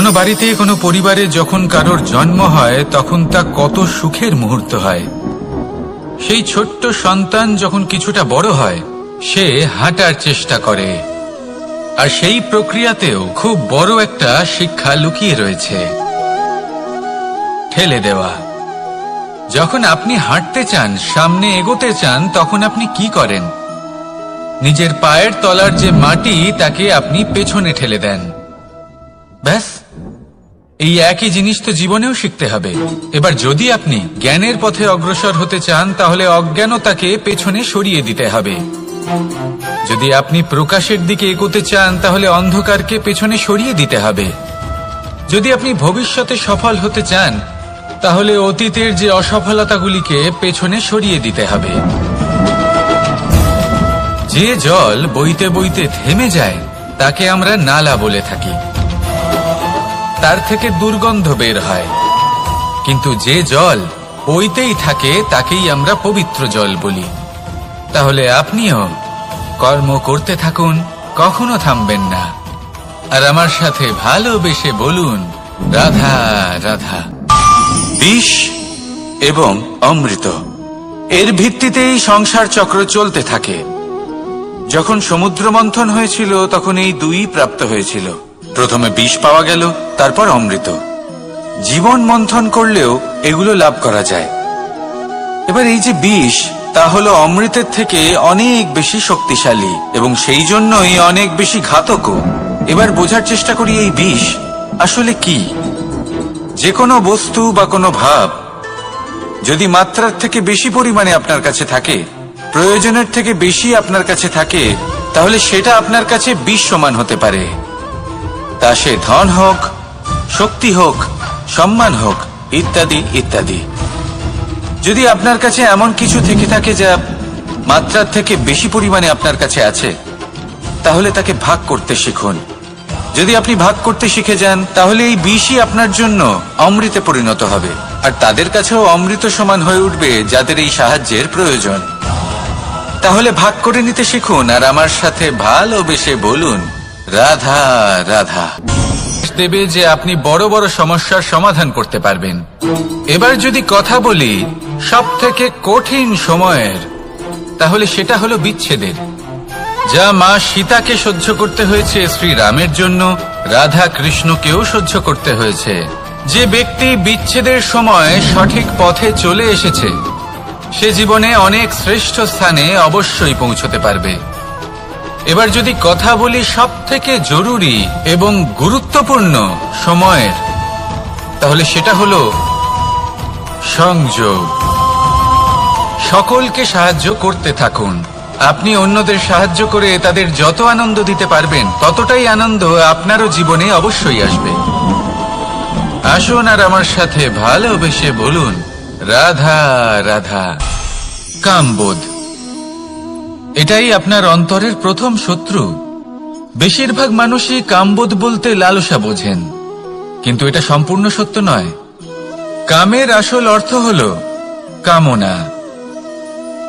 কোনো বাড়িতে কোনো পরিবারে যখন কারোর জন্ম হয় তখন তা কত সুখের মুহূর্ত হয়। সেই ছোট্ট সন্তান যখন কিছুটা বড় হয় সে হাঁটার চেষ্টা করে, আর সেই প্রক্রিয়াতেও খুব বড় একটা শিক্ষা লুকিয়ে রয়েছে, ঠেলে দেওয়া। যখন আপনি হাঁটতে চান, সামনে এগোতে চান, তখন আপনি কি করেন? নিজের পায়ের তলার যে মাটি তাকে আপনি পেছনে ঠেলে দেন। ব্যাস, এই একই জিনিস তো জীবনেও শিখতে হবে। এবার যদি আপনি জ্ঞানের পথে অগ্রসর হতে চান তাহলে অজ্ঞানতাকে পেছনে সরিয়ে দিতে হবে। যদি আপনি প্রকাশের দিকে এগোতে চান তাহলে অন্ধকারকে পেছনে সরিয়ে দিতে হবে। যদি আপনি ভবিষ্যতে সফল হতে চান তাহলে অতীতের যে অসফলতাগুলিকে পেছনে সরিয়ে দিতে হবে। যে জল বইতে বইতে থেমে যায় তাকে আমরা নালা বলে থাকি, তার থেকে দুর্গন্ধ বের হয়। কিন্তু যে জল বইতেই থাকে তাকেই আমরা পবিত্র জল বলি। তাহলে আপনিও কর্ম করতে থাকুন, কখনো থামবেন না, আর আমার সাথে ভালোবেসে বলুন রাধা রাধা। বিষ এবং অমৃত, এর ভিত্তিতেই সংসার চক্র চলতে থাকে। যখন সমুদ্র মন্থন হয়েছিল তখন এই দুই প্রাপ্ত হয়েছিল। প্রথমে বিষ পাওয়া গেল, তারপর অমৃত। জীবন মন্থন করলেও এগুলো লাভ করা যায়। এবার এই যে বিষ, তা হলো অমৃতের থেকে অনেক বেশি শক্তিশালী এবং সেই জন্যই অনেক বেশি ঘাতকও। এবার বোঝার চেষ্টা করি এই বিষ আসলে কি। যে কোনো বস্তু বা কোনো ভাব যদি মাত্রার থেকে বেশি পরিমাণে আপনার কাছে থাকে, প্রয়োজনের থেকে বেশি আপনার কাছে থাকে, তাহলে সেটা আপনার কাছে বিষ সমান হতে পারে। তা সে ধন হোক, শক্তি হোক, সম্মান হোক, ইত্যাদি ইত্যাদি। যদি আপনার কাছে এমন কিছু থেকে থাকে যা মাত্রার থেকে বেশি পরিমাণে আপনার কাছে আছে, তাহলে তাকে ভাগ করতে শিখুন। যদি আপনি ভাগ করতে শিখে যান তাহলে এই বিষই আপনার জন্য অমৃতে পরিণত হবে, আর তাদের কাছেও অমৃত সমান হয়ে উঠবে যাদের এই সাহায্যের প্রয়োজন। তাহলে ভাগ করে নিতে শিখুন আর আমার সাথে ভালোবেসে বলুন রাধা রাধা। দেবে যে আপনি বড় বড় সমস্যার সমাধান করতে পারবেন। এবার যদি কথা বলি সব থেকে কঠিন সময়ের, তাহলে সেটা হলো বিচ্ছেদের। যা মা সীতাকে সহ্য করতে হয়েছে শ্রীরামের জন্য, রাধা কৃষ্ণকেও সহ্য করতে হয়েছে। যে ব্যক্তি বিচ্ছেদের সময় সঠিক পথে চলে এসেছে সে জীবনে অনেক শ্রেষ্ঠ স্থানে অবশ্যই পৌঁছতে পারবে। এবার যদি কথা বলি সব থেকে জরুরি এবং গুরুত্বপূর্ণ সময়ের, তাহলে সেটা হলো সংযোগ। সকলকে সাহায্য করতে থাকুন। আপনি অন্যদের সাহায্য করে তাদের যত আনন্দ দিতে পারবেন ততটাই আনন্দ আপনারও জীবনে অবশ্যই আসবে। আসুন আর আমার সাথে ভালোবেসে বলুন রাধা রাধা। কামবোধ, এটাই আপনার অন্তরের প্রথম শত্রু। বেশিরভাগ মানুষই কামবোধ বলতে লালসা বোঝেন, কিন্তু এটা সম্পূর্ণ সত্য নয়। কামের আসল অর্থ হলো কামনা।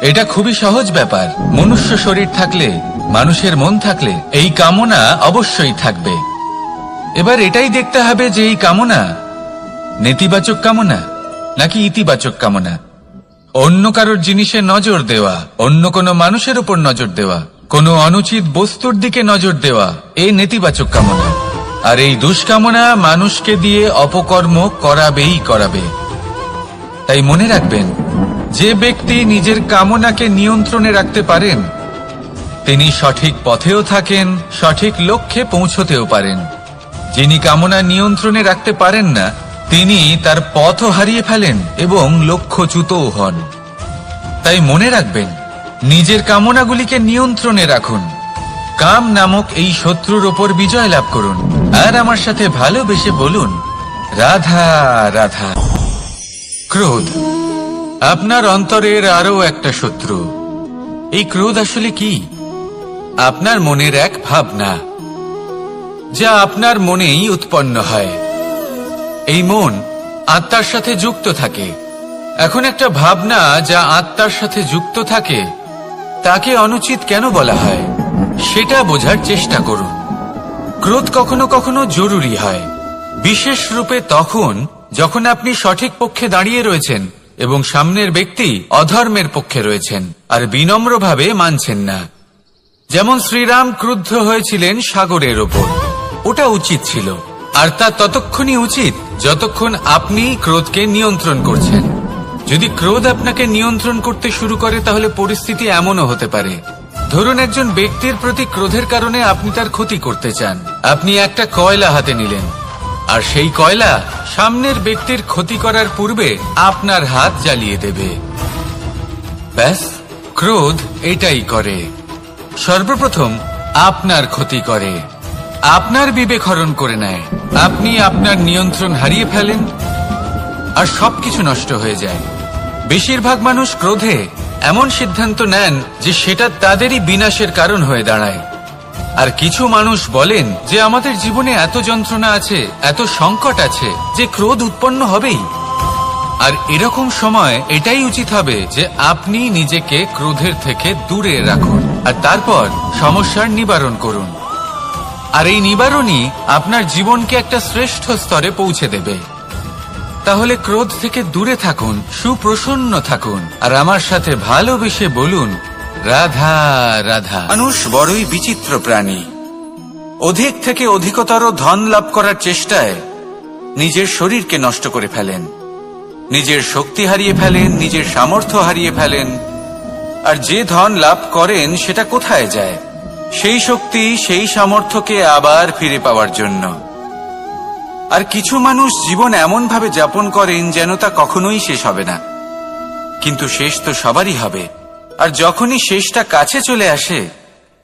এটা খুবই সহজ ব্যাপার। মনুষ্য শরীর থাকলে, মানুষের মন থাকলে এই কামনা অবশ্যই থাকবে। এবার এটাই দেখতে হবে যে এই কামনা নেতিবাচক কামনা নাকি ইতিবাচক কামনা। অন্য কারোর জিনিসে নজর দেওয়া, অন্য কোনো মানুষের উপর নজর দেওয়া, কোনো অনুচিত বস্তুর দিকে নজর দেওয়া, এই নেতিবাচক কামনা। আর এই দুষ্কামনা মানুষকে দিয়ে অপকর্ম করাবেই করাবে। তাই মনে রাখবেন, যে ব্যক্তি নিজের কামনাকে নিয়ন্ত্রণে রাখতে পারেন তিনি সঠিক পথেও থাকেন, সঠিক লক্ষ্যে পৌঁছতেও পারেন। যিনি কামনা নিয়ন্ত্রণে রাখতে পারেন না তিনি তার পথও হারিয়ে ফেলেন এবং লক্ষ্যচ্যুতও হন। তাই মনে রাখবেন, নিজের কামনাগুলিকে নিয়ন্ত্রণে রাখুন। কাম নামক এই শত্রুর ওপর বিজয় লাভ করুন আর আমার সাথে ভালোবেসে বলুন রাধা রাধা। ক্রোধ, আপনার অন্তরের আরো একটা শত্রু। এই ক্রোধ আসলে কি? আপনার মনের এক ভাবনা যা আপনার মনেই উৎপন্ন হয়। এই মন আত্মার সাথে যুক্ত থাকে। এখন একটা ভাবনা যা আত্মার সাথে যুক্ত থাকে তাকে অনুচিত কেন বলা হয় সেটা বোঝার চেষ্টা করুন। ক্রোধ কখনো কখনো জরুরি হয়। বিশেষ রূপে তখন যখন আপনি সঠিক পক্ষে দাঁড়িয়ে রয়েছেন এবং সামনের ব্যক্তি অধর্মের পক্ষে রয়েছেন আর বিনম্রভাবে মানছেন না। যেমন শ্রীরাম ক্রুদ্ধ হয়েছিলেন সাগরের ওপর, ওটা উচিত ছিল, আর তা ততক্ষণই উচিত যতক্ষণ আপনি ক্রোধকে নিয়ন্ত্রণ করছেন। যদি ক্রোধ আপনাকে নিয়ন্ত্রণ করতে শুরু করে তাহলে পরিস্থিতি এমনও হতে পারে, ধরুন একজন ব্যক্তির প্রতি ক্রোধের কারণে আপনি তার ক্ষতি করতে চান। আপনি একটা কয়লা হাতে নিলেন আর সেই কয়লা সামনের ব্যক্তির ক্ষতি করার পূর্বে আপনার হাত জ্বালিয়ে দেবে। ব্যাস, ক্রোধ এটাই করে, সর্বপ্রথম আপনার ক্ষতি করে, আপনার বিবেক হরণ করে নেয়, আপনি আপনার নিয়ন্ত্রণ হারিয়ে ফেলেন আর সবকিছু নষ্ট হয়ে যায়। বেশিরভাগ মানুষ ক্রোধে এমন সিদ্ধান্ত নেন যে সেটা তাদেরই বিনাশের কারণ হয়ে দাঁড়ায়। আর কিছু মানুষ বলেন যে আমাদের জীবনে এত যন্ত্রণা আছে, এত সংকট আছে যে ক্রোধ উৎপন্ন হবেই। আর এরকম সময় এটাই উচিত হবে যে আপনি নিজেকে ক্রোধের থেকে দূরে রাখুন আর তারপর সমস্যার নিবারণ করুন। আর এই নিবারণই আপনার জীবনকে একটা শ্রেষ্ঠ স্তরে পৌঁছে দেবে। তাহলে ক্রোধ থেকে দূরে থাকুন, সুপ্রসন্ন থাকুন আর আমার সাথে ভালোবেসে বলুন রাধা রাধা। মানুষ বড়ই বিচিত্র প্রাণী। অধিক থেকে অধিকতর ধন লাভ করার চেষ্টায় নিজের শরীরকে নষ্ট করে ফেলেন, নিজের শক্তি হারিয়ে ফেলেন, নিজের সামর্থ্য হারিয়ে ফেলেন। আর যে ধন লাভ করেন সেটা কোথায় যায়? সেই শক্তি, সেই সামর্থ্যকে আবার ফিরে পাওয়ার জন্য। আর কিছু মানুষ জীবন এমন ভাবে যাপন করেন যেন তা কখনোই শেষ হবে না, কিন্তু শেষ তো সবারই হবে। আর যখনই শেষটা কাছে চলে আসে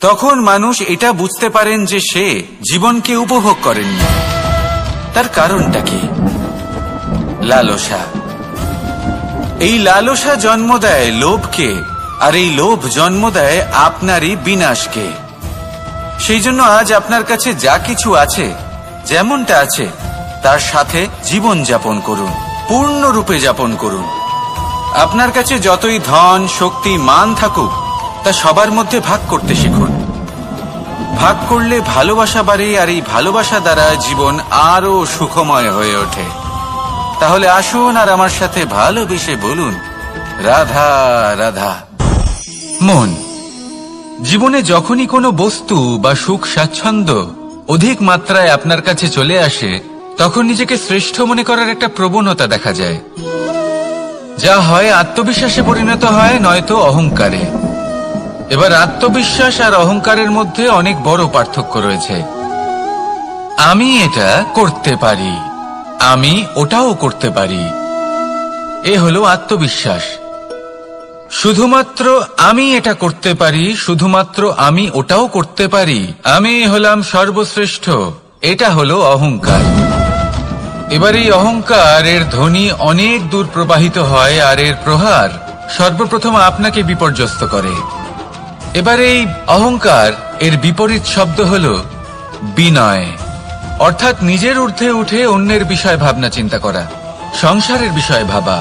তখন মানুষ এটা বুঝতে পারেন যে সে জীবনকে উপভোগ করেননি। তার কারণটা কি? লালসা। এই লালসা জন্ম দেয় লোভকে, আর এই লোভ জন্ম দেয় আপনারই বিনাশকে। সেই জন্য আজ আপনার কাছে যা কিছু আছে, যেমনটা আছে তার সাথে জীবন যাপন করুন, পূর্ণরূপে যাপন করুন। আপনার কাছে যতই ধন, শক্তি, মান থাকুক তা সবার মধ্যে ভাগ করতে শিখুন। ভাগ করলে ভালোবাসা বাড়ে, আর এই ভালোবাসা দ্বারা জীবন আরো সুখময় হয়ে ওঠে। তাহলে আসুন আর আমার সাথে ভালোবেসে বলুন রাধা রাধা। মন, জীবনে যখনই কোনো বস্তু বা সুখ স্বাচ্ছন্দ্য অধিক মাত্রায় আপনার কাছে চলে আসে তখন নিজেকে শ্রেষ্ঠ মনে করার একটা প্রবণতা দেখা যায়, যা হয় আত্মবিশ্বাসে পরিণত হয়, নয়তো অহংকারে। এবার আত্মবিশ্বাস আর অহংকারের মধ্যে অনেক বড় পার্থক্য রয়েছে। আমি এটা করতে পারি, আমি ওটাও করতে পারি, এ হলো আত্মবিশ্বাস। শুধুমাত্র আমি এটা করতে পারি, শুধুমাত্র আমি ওটাও করতে পারি, আমি হলাম সর্বশ্রেষ্ঠ, এটা হলো অহংকার। এবার এই অহংকার এর ধ্বনি অনেক দূর প্রবাহিত হয় আর এর প্রহার সর্বপ্রথম আপনাকে বিপর্যস্ত করে। এবার এই অহংকার এর বিপরীত শব্দ হলো বিনয়, অর্থাৎ নিজের ঊর্ধ্বে উঠে অন্যের বিষয়ে ভাবনা চিন্তা করা, সংসারের বিষয়ে ভাবা।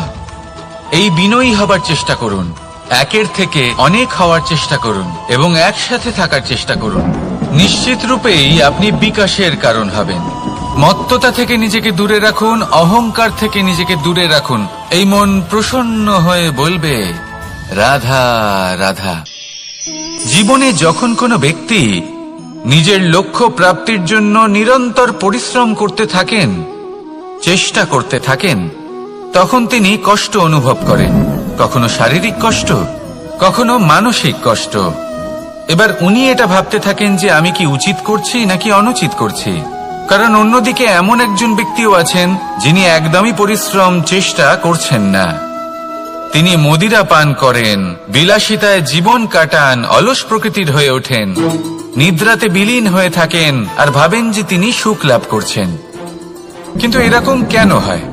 এই বিনয়ী হবার চেষ্টা করুন, একের থেকে অনেক হওয়ার চেষ্টা করুন এবং একসাথে থাকার চেষ্টা করুন। নিশ্চিত রূপেই আপনি বিকাশের কারণ হবেন। মত্ততা থেকে নিজেকে দূরে রাখুন, অহংকার থেকে নিজেকে দূরে রাখুন। এই মন প্রসন্ন হয়ে বলবে রাধা রাধা। জীবনে যখন কোনো ব্যক্তি নিজের লক্ষ্য প্রাপ্তির জন্য নিরন্তর পরিশ্রম করতে থাকেন, চেষ্টা করতে থাকেন, তখন তিনি কষ্ট অনুভব করেন, কখনো শারীরিক কষ্ট, কখনো মানসিক কষ্ট। এবার উনি এটা ভাবতে থাকেন যে আমি কি উচিত করছি নাকি অনুচিত করছি। কারণ অন্যদিকে এমন একজন ব্যক্তিও আছেন যিনি একদমই পরিশ্রম, চেষ্টা করছেন না। তিনি মদিরা পান করেন, বিলাসিতায় জীবন কাটান, অলস প্রকৃতির হয়ে ওঠেন, নিদ্রাতে বিলীন হয়ে থাকেন আর ভাবেন যে তিনি সুখ লাভ করছেন। কিন্তু এরকম কেন হয়?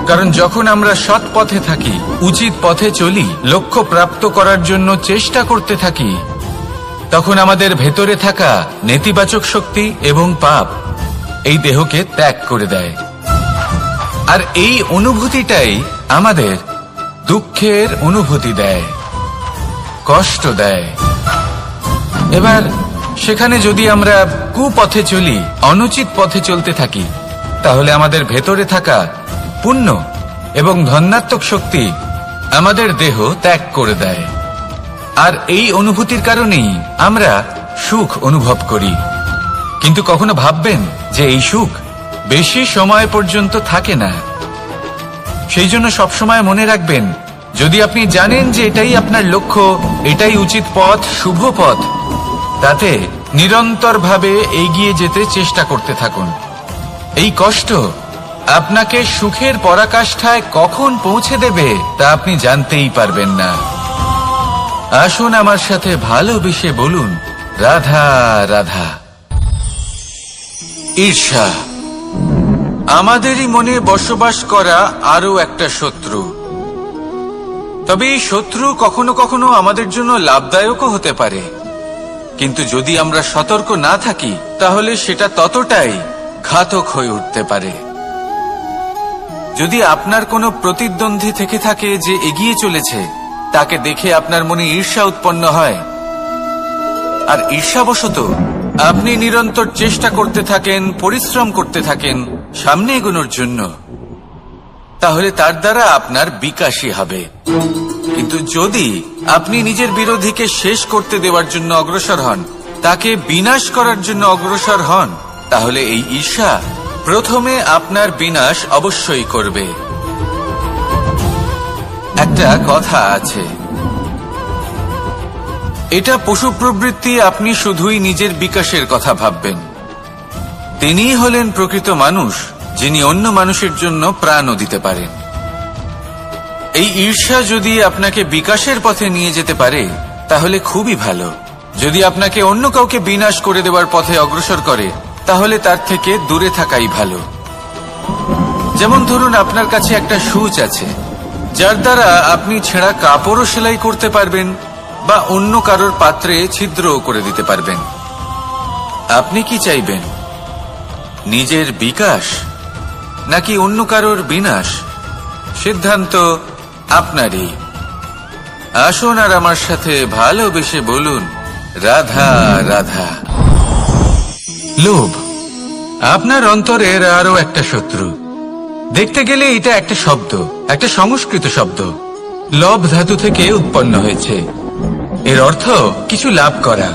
কারণ যখন আমরা সৎ পথে থাকি, উচিত পথে চলি, লক্ষ্য প্রাপ্ত করার জন্য চেষ্টা করতে থাকি, তখন আমাদের ভেতরে থাকা নেতিবাচক শক্তি এবং পাপ এই দেহকে ত্যাগ করে দেয়। আর এই অনুভূতিটাই আমাদের দুঃখের অনুভূতি দেয়, কষ্ট দেয়। এবার সেখানে যদি আমরা কুপথে চলি, অনুচিত পথে চলতে থাকি, তাহলে আমাদের ভেতরে থাকা পুণ্য এবং ধনাত্মক শক্তি আমাদের দেহ ত্যাগ করে দেয়। আর এই অনুভূতির কারণেই আমরা সুখ অনুভব করি। কিন্তু কখনো ভাববেন যে এই সুখ বেশি সময় পর্যন্ত থাকে না। সেই জন্য সবসময় মনে রাখবেন, যদি আপনি জানেন যে এটাই আপনার লক্ষ্য, এটাই উচিত পথ, শুভ পথ, তাতে নিরন্তরভাবে এগিয়ে যেতে চেষ্টা করতে থাকুন। এই কষ্ট আপনাকে সুখের পরাকাষ্ঠায় কখন পৌঁছে দেবে তা আপনি জানতেই পারবেন না। আসুন আমার সাথে ভালোবেসে বলুন, রাধা রাধা। ঈর্ষা আমাদেরই মনে বসবাস করা আরো একটা শত্রু। তবে এই শত্রু কখনো কখনো আমাদের জন্য লাভদায়কও হতে পারে, কিন্তু যদি আমরা সতর্ক না থাকি তাহলে সেটা ততটাই ঘাতক হয়ে উঠতে পারে। যদি আপনার কোনো প্রতিদ্বন্দ্বী থেকে থাকে যে এগিয়ে চলেছে, তাকে দেখে আপনার মনে ঈর্ষা উৎপন্ন হয়, আর ঈর্ষাবশত আপনি নিরন্তর চেষ্টা করতে থাকেন, পরিশ্রম করতে থাকেন সামনে এগোনোর জন্য, তাহলে তার দ্বারা আপনার বিকাশই হবে। কিন্তু যদি আপনি নিজের বিরোধীকে শেষ করতে দেওয়ার জন্য অগ্রসর হন, তাকে বিনাশ করার জন্য অগ্রসর হন, তাহলে এই ঈর্ষা প্রথমে আপনার বিনাশ অবশ্যই করবে। একটা কথা আছে, এটা পশু প্রবৃত্তি, আপনি শুধুই নিজের বিকাশের কথা ভাববেন। তিনিই হলেন প্রকৃত মানুষ, যিনি অন্য মানুষের জন্য প্রাণও দিতে পারেন। এই ঈর্ষা যদি আপনাকে বিকাশের পথে নিয়ে যেতে পারে তাহলে খুবই ভালো। যদি আপনাকে অন্য কাউকে বিনাশ করে দেওয়ার পথে অগ্রসর করে, তাহলে তার থেকে দূরে থাকাই ভালো। যেমন ধরুন, আপনার কাছে একটা সূচ আছে, যার দ্বারা আপনি ছেঁড়া কাপড়ও সেলাই করতে পারবেন বা অন্য কারোর পাত্রে ছিদ্রও করে দিতে পারবেন। আপনি কি চাইবেন, নিজের বিকাশ নাকি অন্য কারোর বিনাশ? সিদ্ধান্ত আপনারই। আসুন আর আমার সাথে ভালোবেসে বলুন, রাধা রাধা। লোভ আপনার অন্তরের আরো একটা শত্রু। দেখতে গেলে এটা একটা শব্দ, একটা সংস্কৃত শব্দ, লব ধাতু থেকে উৎপন্ন হয়েছে। এর অর্থ কিছু লাভ করা।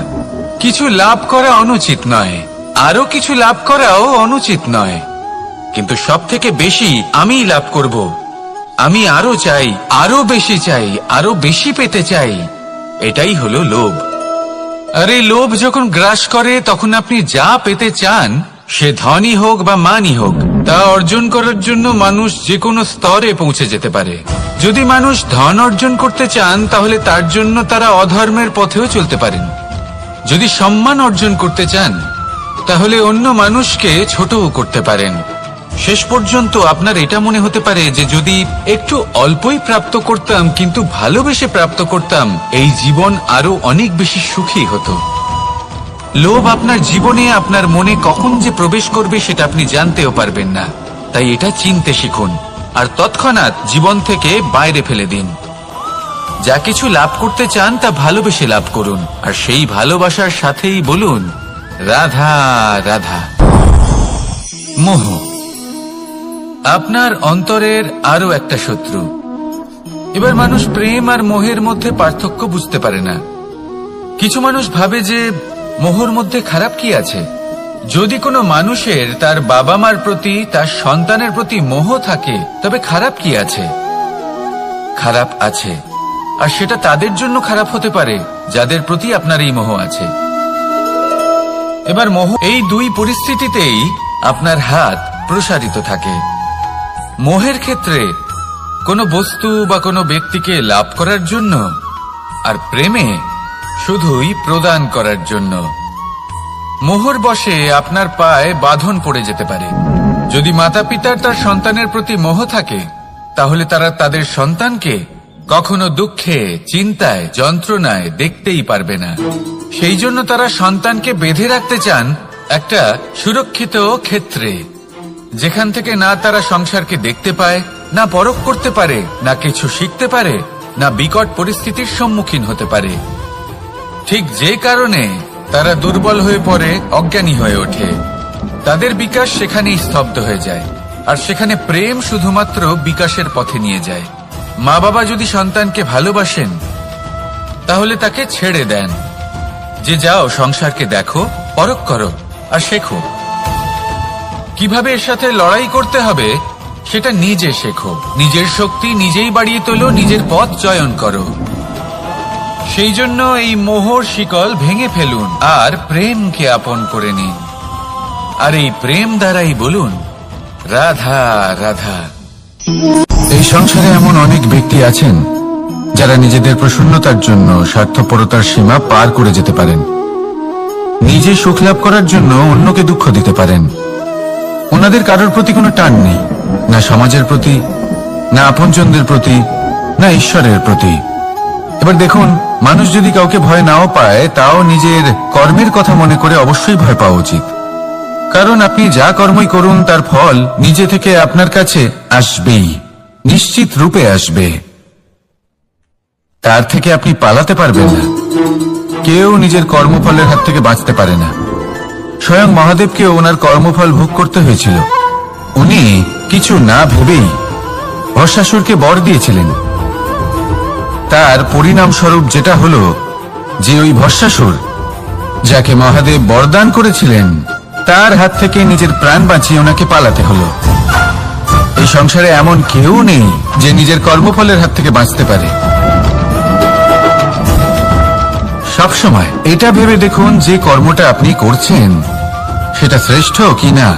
কিছু লাভ করা অনুচিত নয়, আরো কিছু লাভ করাও অনুচিত নয়, কিন্তু সব থেকে বেশি আমিই লাভ করব, আমি আরো চাই, আরো বেশি চাই, আরো বেশি পেতে চাই, এটাই হলো লোভ। আর এই লোভ যখন গ্রাস করে, তখন আপনি যা পেতে চান, সে ধনই হোক বা মানই হোক, তা অর্জন করার জন্য মানুষ যে কোনো স্তরে পৌঁছে যেতে পারে। যদি মানুষ ধন অর্জন করতে চান, তাহলে তার জন্য তারা অধর্মের পথেও চলতে পারেন। যদি সম্মান অর্জন করতে চান, তাহলে অন্য মানুষকে ছোটও করতে পারেন। শেষ পর্যন্ত আপনার এটা মনে হতে পারে যে যদি একটু অল্পই প্রাপ্ত করতাম, কিন্তু ভালোবেসে প্রাপ্ত করতাম, এই জীবন আরো অনেক বেশি সুখী হতো। লোভ আপনার জীবনে, আপনার মনে কখন যে প্রবেশ করবে সেটা আপনি জানতেও পারবেন না। তাই এটা চিনতে শিখুন আর তৎক্ষণাৎ জীবন থেকে বাইরে ফেলে দিন। যা কিছু লাভ করতে চান তা ভালোবেসে লাভ করুন, আর সেই ভালোবাসার সাথেই বলুন, রাধা রাধা। মোহ আপনার অন্তরের আরো একটা শত্রু। এবার মানুষ প্রেম আর মোহের মধ্যে পার্থক্য বুঝতে পারে না। কিছু মানুষ ভাবে যে মোহর মধ্যে খারাপ কি আছে। যদি কোনো মানুষের তার বাবা মার প্রতি, তার সন্তানের প্রতি মোহ থাকে, তবে খারাপ কি আছে? খারাপ আছে, আর সেটা তাদের জন্য খারাপ হতে পারে যাদের প্রতি আপনার এই মোহ আছে। এবার মোহ, এই দুই পরিস্থিতিতেই আপনার হাত প্রসারিত থাকে। মোহের ক্ষেত্রে কোনো বস্তু বা কোনো ব্যক্তিকে লাভ করার জন্য, আর প্রেমে শুধুই প্রদান করার জন্য। মোহর বশে আপনার পায়ে বাঁধন পড়ে যেতে পারে। যদি মাতা পিতার তার সন্তানের প্রতি মোহ থাকে, তাহলে তারা তাদের সন্তানকে কখনো দুঃখে, চিন্তায়, যন্ত্রণায় দেখতেই পারবে না। সেই জন্য তারা সন্তানকে বেঁধে রাখতে চান একটা সুরক্ষিত ক্ষেত্রে, যেখান থেকে না তারা সংসারকে দেখতে পায়, না পরখ করতে পারে, না কিছু শিখতে পারে, না বিকট পরিস্থিতির সম্মুখীন হতে পারে। ঠিক যে কারণে তারা দুর্বল হয়ে পড়ে, অজ্ঞানী হয়ে ওঠে। তাদের বিকাশ সেখানেই স্তব্ধ হয়ে যায়, আর সেখানে প্রেম শুধুমাত্র বিকাশের পথে নিয়ে যায়। মা বাবা যদি সন্তানকে ভালোবাসেন তাহলে তাকে ছেড়ে দেন যে যাও সংসারকে দেখো, পরখ করো আর শেখো। কিভাবে এর সাথে লড়াই করতে হবে সেটা নিজে শেখো। নিজের শক্তি নিজেই বাড়িয়ে তোলো, নিজের পথ চয়ন করো। সেই জন্য এই মোহর শিকল ভেঙে ফেলুন আর প্রেমকে আপন করে নিন। আর এই প্রেম দ্বারাই বলুন রাধা রাধা। এই সংসারে এমন অনেক ব্যক্তি আছেন যারা নিজেদের প্রসন্নতার জন্য স্বার্থপরতার সীমা পার করে যেতে পারেন। নিজে সুখ লাভ করার জন্য অন্যকে দুঃখ দিতে পারেন। ওনাদের কারোর প্রতি কোনো টান নেই, না সমাজের প্রতি, না আপনজনদের প্রতি, না ঈশ্বরের প্রতি। এবার দেখুন, মানুষ যদি কাউকে ভয় নাও পায়, তাও নিজের কর্মের কথা মনে করে অবশ্যই ভয় পাওয়া উচিত। কারণ আপনি যা কর্মই করুন তার ফল নিজে থেকে আপনার কাছে আসবেই, নিশ্চিত রূপে আসবে। তার থেকে আপনি পালাতে পারবেন না। কেউ নিজের কর্মফলের হাত থেকে বাঁচতে পারে না। স্বয়ং মহাদেবকেও ওনার কর্মফল ভোগ করতে হয়েছিল। উনি কিছু না ভেবেই ভস্মাসুরকে বর দিয়েছিলেন। তার পরিণাম স্বরূপ যেটা হলো যে ওই ভস্মাসুর, যাকে মহাদেব বরদান করেছিলেন, তার হাত থেকে নিজের প্রাণ বাঁচিয়ে ওনাকে পালাতে হলো। এই সংসারে এমন কেউ নেই যে নিজের কর্মফলের হাত থেকে বাঁচতে পারে। সবসময় এটা ভেবে দেখুন যে কর্মটা আপনি করছেন সেটা শ্রেষ্ঠ কিনা।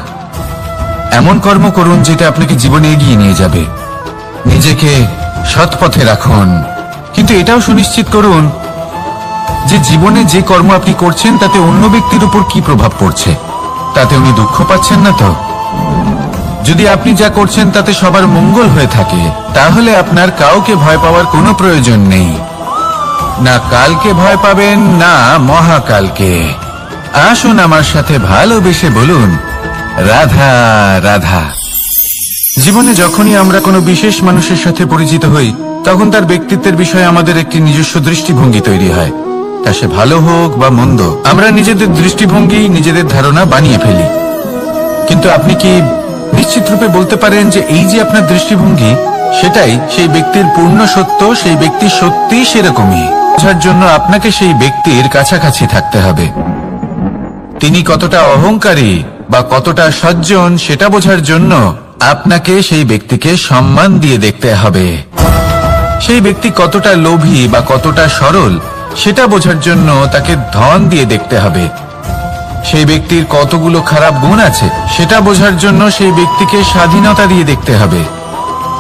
এমন কর্ম করুন যেটা আপনাকে জীবনে এগিয়ে নিয়ে যাবে। নিজেকে সৎ পথে রাখুন, কিন্তু এটাও সুনিশ্চিত করুন যে জীবনে যে কর্ম আপনি করছেন তাতে অন্য ব্যক্তির উপর কি প্রভাব পড়ছে, তাতে উনি দুঃখ পাচ্ছেন না তো। যদি আপনি যা করছেন তাতে সবার মঙ্গল হয়ে থাকে, তাহলে আপনার কাউকে ভয় পাওয়ার কোনো প্রয়োজন নেই। না কালকে ভয় পাবেন, না মহাকালকে। আসুন আমার সাথে ভালোবেসে বলুন রাধা রাধা। জীবনে যখনই আমরা কোনো বিশেষ মানুষের সাথে পরিচিত হই, তখন তার ব্যক্তিত্বের বিষয়ে আমাদের একটি নিজস্ব দৃষ্টিভঙ্গি তৈরি হয়। তা সে ভালো হোক বা মন্দ, আমরা নিজেদের দৃষ্টিভঙ্গি, নিজেদের ধারণা বানিয়ে ফেলি। কিন্তু আপনি কি নিশ্চিত রূপে বলতে পারেন যে এই যে আপনার দৃষ্টিভঙ্গি, সেটাই সেই ব্যক্তির পূর্ণ সত্য? সেই ব্যক্তি সত্যি সেরকমই। বোঝার জন্য আপনাকে সেই ব্যক্তির কাছাকাছি থাকতে হবে। তিনি কতটা অহংকারী বা কতটা সজ্জন সেটা বোঝার জন্য আপনাকে সেই ব্যক্তিকে সম্মান দিয়ে দেখতে হবে। সেই ব্যক্তি কতটা লোভী বা কতটা সরল সেটা বোঝার জন্য তাকে ধন দিয়ে দেখতে হবে। সেই ব্যক্তির কতগুলো খারাপ গুণ আছে সেটা বোঝার জন্য সেই ব্যক্তিকে স্বাধীনতা দিয়ে দেখতে হবে।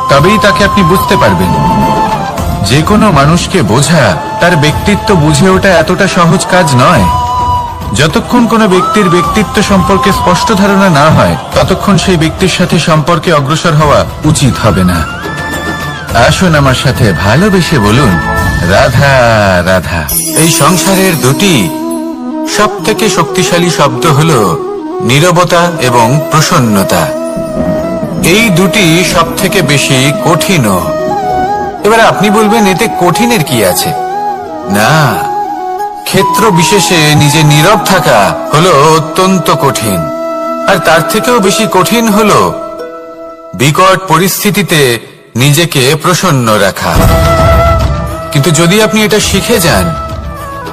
তবেই তাকে আপনি বুঝতে পারবেন। যে কোনো মানুষকে বোঝা, তার ব্যক্তিত্ব বুঝে ওঠা এতটা সহজ কাজ নয়। যতক্ষণ কোনো ব্যক্তির ব্যক্তিত্ব সম্পর্কে স্পষ্ট ধারণা না হয়, ততক্ষণ সেই ব্যক্তির সাথে সম্পর্কে অগ্রসর হওয়া উচিত হবে না। আসুন আমার সাথে ভালোবেসে বলুন রাধা রাধা। এই সংসারের দুটি সব থেকে শক্তিশালী শব্দ হল নীরবতা এবং প্রসন্নতা। এই দুটি সব থেকে বেশি কঠিনও। এবার আপনি বলবেন এতে কঠিনের কি আছে? না, ক্ষেত্র বিশেষে নিজে নীরব থাকা হলো অত্যন্ত কঠিন। আর তার থেকেও বেশি কঠিন হলো বিকট পরিস্থিতিতে নিজেকে প্রসন্ন রাখা। কিন্তু যদি আপনি এটা শিখে যান,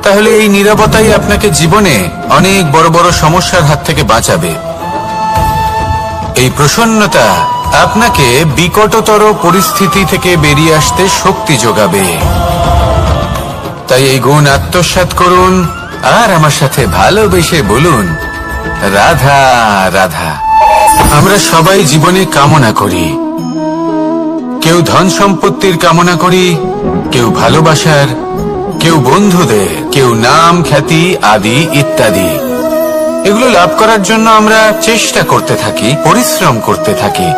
তাহলে এই নীরবতাই আপনাকে জীবনে অনেক বড় বড় সমস্যার হাত থেকে বাঁচাবে। এই প্রসন্নতা আপনাকে বিকটতর পরিস্থিতি থেকে বেরিয়ে আসতে শক্তি যোগাবে। তাই এই গুণ আত্মসাৎ করুন আর আমার সাথে ভালোবেসে বলুন রাধা রাধা। আমরা সবাই জীবনে কামনা করি। কেউ ধন সম্পত্তির কামনা করি, কেউ ভালোবাসার, কেউ বন্ধুদের, কেউ নাম খ্যাতি আদি ইত্যাদি। এগুলো লাভ করার জন্য আমরা চেষ্টা করতে থাকি, পরিশ্রম করতে থাকি।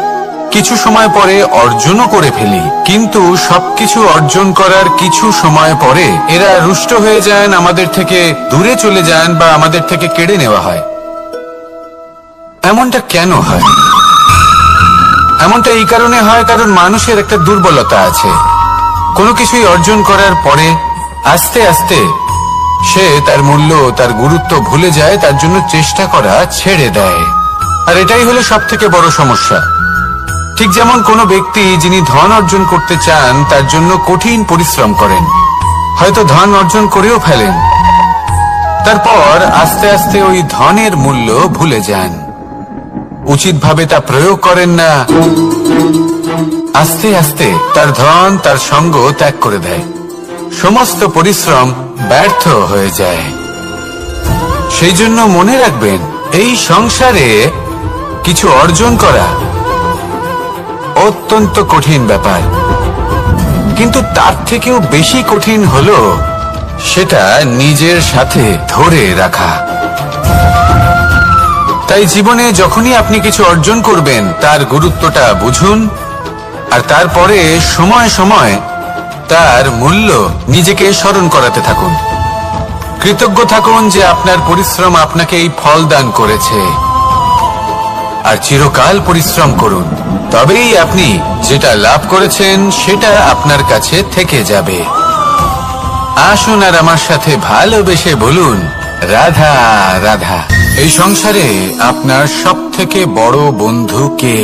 কিছু সময় পরে অর্জনও করে ফেলি, কিন্তু সবকিছু অর্জন করার কিছু সময় পরে এরা রুষ্ট হয়ে যান, আমাদের থেকে দূরে চলে যান বা আমাদের থেকে কেড়ে নেওয়া হয়। এমনটা কেন হয়? এমনটা এই কারণে হয় কারণ মানুষের একটা দুর্বলতা আছে। কোনো কিছুই অর্জন করার পরে আস্তে আস্তে সে তার মূল্য, তার গুরুত্ব ভুলে যায়, তার জন্য চেষ্টা করা ছেড়ে দেয়। আর এটাই হলো সব থেকে বড় সমস্যা। ঠিক যেমন কোনো ব্যক্তি যিনি ধন অর্জন করতে চান তার জন্য কঠিন পরিশ্রম করেন, হয়তো ধন অর্জন করেও ফেলেন, তারপর আস্তে আস্তে ওই ধনের মূল্য ভুলে যান, উচিতভাবে তা প্রয়োগ করেন না, আস্তে আস্তে তার ধন তার সঙ্গ ত্যাগ করে দেয়, সমস্ত পরিশ্রম ব্যর্থ হয়ে যায়। সেই জন্য মনে রাখবেন, এই সংসারে কিছু অর্জন করা অত্যন্ত কঠিন ব্যাপার, কিন্তু তার থেকেও বেশি কঠিন হলো সেটা নিজের সাথে ধরে রাখা। তাই জীবনে যখনই আপনি কিছু অর্জন করবেন তার গুরুত্বটা বুঝুন, আর তারপরে সময় সময় তার মূল্য নিজেকে স্মরণ করাতে থাকুন। কৃতজ্ঞ থাকুন যে আপনার পরিশ্রম আপনাকে এই ফল দান করেছে, আর চিরকাল পরিশ্রম করুন, তবেই আপনি যেটা লাভ করেছেন সেটা আপনার কাছে থেকে যাবে। আসুন আর আমার সাথে ভালোবেসে বলুন, রাধা রাধা। এই সংসারে আপনার সব থেকে বড় বন্ধু কে?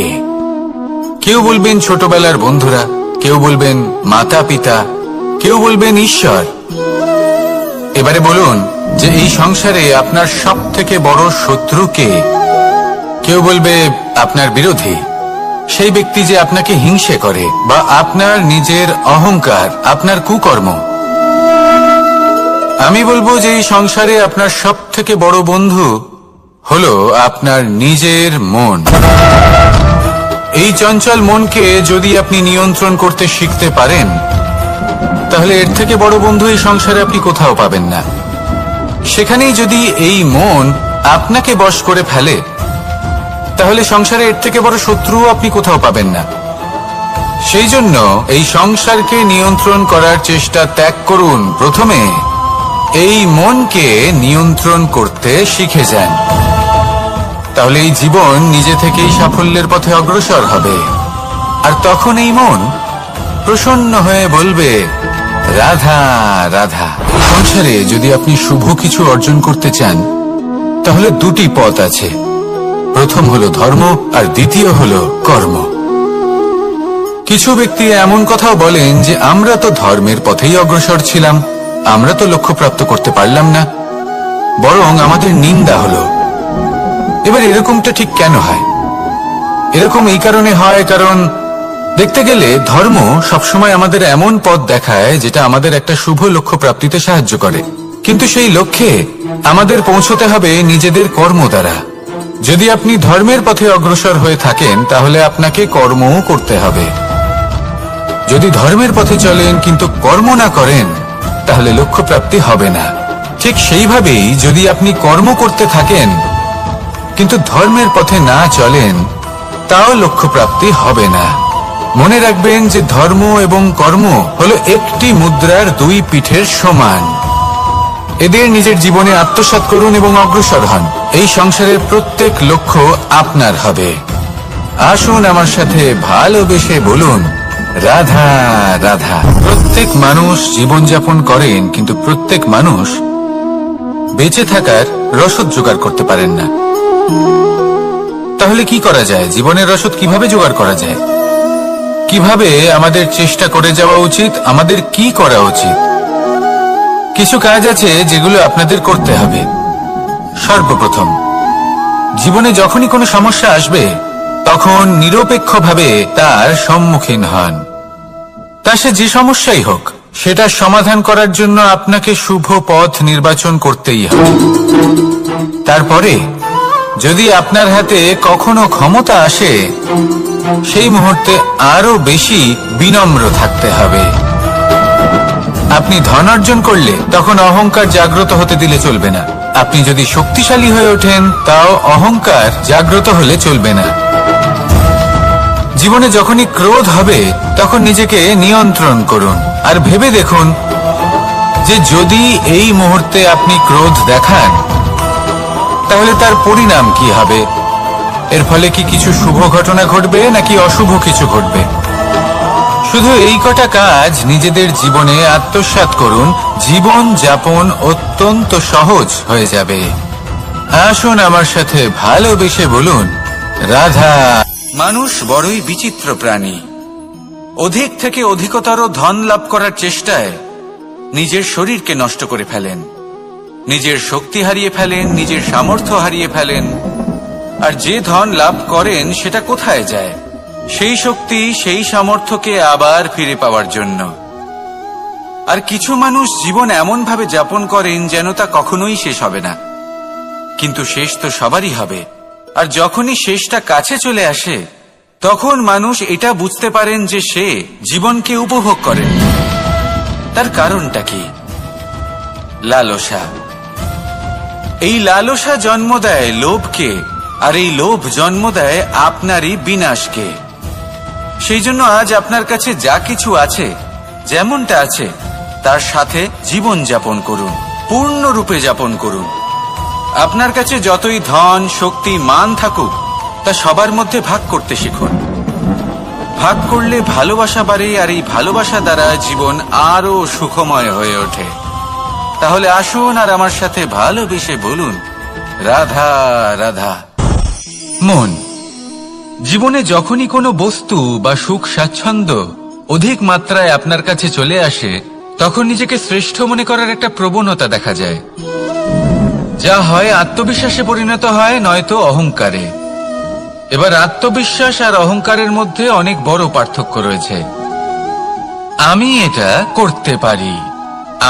কেউ বলবেন ছোটবেলার বন্ধুরা, কেউ বলবেন মাতা পিতা, কেউ বলবেন ঈশ্বর। এবারে বলুন যে এই সংসারে আপনার সব থেকে বড় শত্রু কে? কেউ বলবে আপনার বিরোধী, সেই ব্যক্তি যে আপনাকে হিংসে করে, বা আপনার নিজের অহংকার, আপনার কুকর্ম। আমি বলবো যে এই সংসারে আপনার সব থেকে বড় বন্ধু হলো আপনার নিজের মন। এই চঞ্চল মনকে যদি আপনি নিয়ন্ত্রণ করতে শিখতে পারেন, তাহলে এর থেকে বড় বন্ধু এই সংসারে আপনি কোথাও পাবেন না। সেখানেই যদি এই মন আপনাকে বশ করে ফেলে, তাহলে সংসারে এর থেকে বড় শত্রু আপনি কোথাও পাবেন না। সেই জন্য এই সংসারকে নিয়ন্ত্রণ করার চেষ্টা ত্যাগ করুন। প্রথমে এই মনকে নিয়ন্ত্রণ করতে শিখে যান, তাহলে এই জীবন নিজে থেকেই সাফল্যের পথে অগ্রসর হবে। আর তখন এই মন প্রসন্ন হয়ে বলবে, রাধা রাধা। সংসারে যদি আপনি শুভ কিছু অর্জন করতে চান, তাহলে দুটি পথ আছে। প্রথম হলো ধর্ম, আর দ্বিতীয় হলো কর্ম। কিছু ব্যক্তি এমন কথাও বলেন যে আমরা তো ধর্মের পথেই অগ্রসর ছিলাম, আমরা তো লক্ষ্য প্রাপ্ত করতে পারলাম না, বরং আমাদের নিন্দা হলো। এবার এরকমটা ঠিক কেন হয়? এরকম এই কারণে হয়, কারণ দেখতে গেলে ধর্ম সবসময় আমাদের এমন পথ দেখায় যেটা আমাদের একটা শুভ লক্ষ্য প্রাপ্তিতে সাহায্য করে, কিন্তু সেই লক্ষ্যে আমাদের পৌঁছতে হবে নিজেদের কর্ম দ্বারা। যদি আপনি ধর্মের পথে অগ্রসর হয়ে থাকেন, তাহলে আপনাকে কর্মও করতে হবে। যদি ধর্মের পথে চলেন কিন্তু কর্ম না করেন, তাহলে লক্ষ্য প্রাপ্তি হবে না। ঠিক সেইভাবেই যদি আপনি কর্ম করতে থাকেন কিন্তু ধর্মের পথে না চলেন, তাও লক্ষ্য প্রাপ্তি হবে না। মনে রাখবেন যে ধর্ম এবং কর্ম হলো একটি মুদ্রার দুই পিঠের সমান। এদের নিজের জীবনে আত্মসাৎ করুন এবং অগ্রসর হন। এই সংসারের প্রত্যেক লক্ষ্য আপনার হবে। আসুন আমার সাথে ভালোবেসে বলুন, রাধা রাধা। প্রত্যেক মানুষ জীবনযাপন করেন, কিন্তু প্রত্যেক মানুষ বেঁচে থাকার রসদ জোগাড় করতে পারেন না। তাহলে কি করা যায়? জীবনের রসদ কিভাবে জোগাড় করা যায়? কিভাবে আমাদের চেষ্টা করে যাওয়া উচিত? আমাদের কি করা উচিত? কিছু কাজ আছে যেগুলো আপনাদের করতে হবে। সর্বপ্রথম, জীবনে যখনই কোনো সমস্যা আসবে, তখন নিরপেক্ষভাবে তার সম্মুখীন হন। তা সে যে সমস্যাই হোক, সেটা সমাধান করার জন্য আপনাকে শুভ পথ নির্বাচন করতেই হবে। তারপরে যদি আপনার হাতে কখনো ক্ষমতা আসে, সেই মুহূর্তে আরো বেশি বিনম্র থাকতে হবে। আপনি ধন অর্জন করলে তখন অহংকার জাগ্রত হতে দিলে চলবে না। আপনি যদি শক্তিশালী হয়ে ওঠেন, তাও অহংকার জাগ্রত হলে চলবে না। জীবনে যখনই ক্রোধ হবে, তখন নিজেকে নিয়ন্ত্রণ করুন, আর ভেবে দেখুন যে যদি এই মুহূর্তে আপনি ক্রোধ দেখান, তাহলে তার পরিণাম কি হবে। এর ফলে কি কিছু শুভ ঘটনা ঘটবে নাকি অশুভ কিছু ঘটবে? শুধু এই কটা কাজ নিজেদের জীবনে আত্মসাৎ করুন, জীবন যাপন অত্যন্ত সহজ হয়ে যাবে। আসুন আমার সাথে ভালোবেসে বলুন, রাধা। মানুষ বড়ই বিচিত্র প্রাণী। অধিক থেকে অধিকতর ধন লাভ করার চেষ্টায় নিজের শরীরকে নষ্ট করে ফেলেন, নিজের শক্তি হারিয়ে ফেলেন, নিজের সামর্থ্য হারিয়ে ফেলেন। আর যে ধন লাভ করেন সেটা কোথায় যায়? সেই শক্তি, সেই সামর্থ্যকে আবার ফিরে পাওয়ার জন্য। আর কিছু মানুষ জীবন এমন ভাবে যাপন করেন যেন তা কখনোই শেষ হবে না। কিন্তু শেষ তো সবারই হবে। আর যখনই শেষটা কাছে চলে আসে তখন মানুষ এটা বুঝতে পারেন যে সে জীবনকে উপভোগ করেন। তার কারণটা কি? লালসা। এই লালসা জন্ম দেয় লোভকে, আর এই লোভ জন্ম দেয় আপনারই বিনাশকে। সেই জন্য আজ আপনার কাছে যা কিছু আছে, যেমনটা আছে, তার সাথে জীবন যাপন করুন, পূর্ণরূপে যাপন করুন। আপনার কাছে যতই ধন, শক্তি, মান থাকুক, তা সবার মধ্যে ভাগ করতে শিখুন। ভাগ করলে ভালোবাসা বাড়ে, আর এই ভালোবাসা দ্বারা জীবন আরো সুখময় হয়ে ওঠে। তাহলে আসুন আর আমার সাথে ভালোবেসে বলুন, রাধা রাধা। মন। জীবনে যখনই কোনো বস্তু বা সুখ স্বাচ্ছন্দ্য অধিক মাত্রায় আপনার কাছে চলে আসে, তখন নিজেকে শ্রেষ্ঠ মনে করার একটা প্রবণতা দেখা যায়, যা হয় আত্মবিশ্বাসে পরিণত হয়, নয়তো অহংকারে। এবার আত্মবিশ্বাস আর অহংকারের মধ্যে অনেক বড় পার্থক্য রয়েছে। আমি এটা করতে পারি,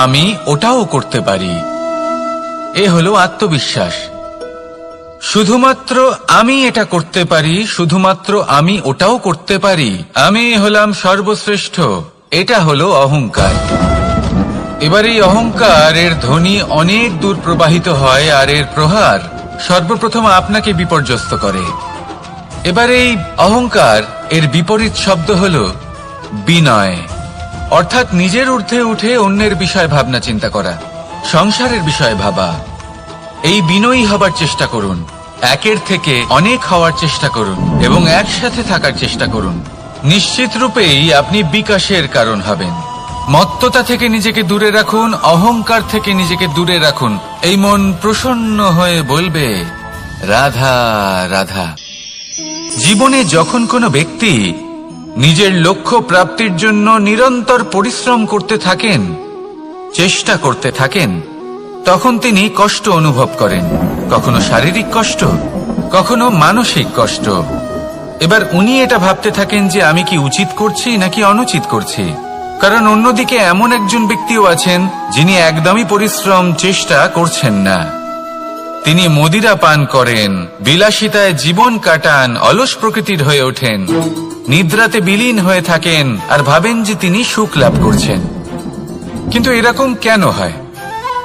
আমি ওটাও করতে পারি, এ হলো আত্মবিশ্বাস। শুধুমাত্র আমি এটা করতে পারি, শুধুমাত্র আমি ওটাও করতে পারি, আমি হলাম সর্বশ্রেষ্ঠ, এটা হলো অহংকার। এবার এই অহংকার এর ধ্বনি অনেক দূর প্রবাহিত হয়, আর এর প্রহার সর্বপ্রথম আপনাকে বিপর্যস্ত করে। এবার এই অহংকার এর বিপরীত শব্দ হল বিনয়, অর্থাৎ নিজের ঊর্ধ্বে উঠে অন্যের বিষয় ভাবনা চিন্তা করা, সংসারের বিষয় ভাবা। এই বিনয়ী হবার চেষ্টা করুন, একের থেকে অনেক হওয়ার চেষ্টা করুন এবং একসাথে থাকার চেষ্টা করুন। নিশ্চিত রূপেই আপনি বিকাশের কারণ হবেন। মত্ততা থেকে নিজেকে দূরে রাখুন, অহংকার থেকে নিজেকে দূরে রাখুন। এই মন প্রসন্ন হয়ে বলবে, রাধা রাধা। জীবনে যখন কোনো ব্যক্তি নিজের লক্ষ্য প্রাপ্তির জন্য নিরন্তর পরিশ্রম করতে থাকেন, চেষ্টা করতে থাকেন, তখন তিনি কষ্ট অনুভব করেন, কখনো শারীরিক কষ্ট, কখনো মানসিক কষ্ট। এবার উনি এটা ভাবতে থাকেন যে আমি কি উচিত করছি নাকি অনুচিত করছি। কারণ অন্যদিকে এমন একজন ব্যক্তিও আছেন যিনি একদমই পরিশ্রম, চেষ্টা করছেন না। তিনি মদিরা পান করেন, বিলাসিতায় জীবন কাটান, অলস প্রকৃতির হয়ে ওঠেন, নিদ্রাতে বিলীন হয়ে থাকেন আর ভাবেন যে তিনি সুখ লাভ করছেন। কিন্তু এরকম কেন হয়?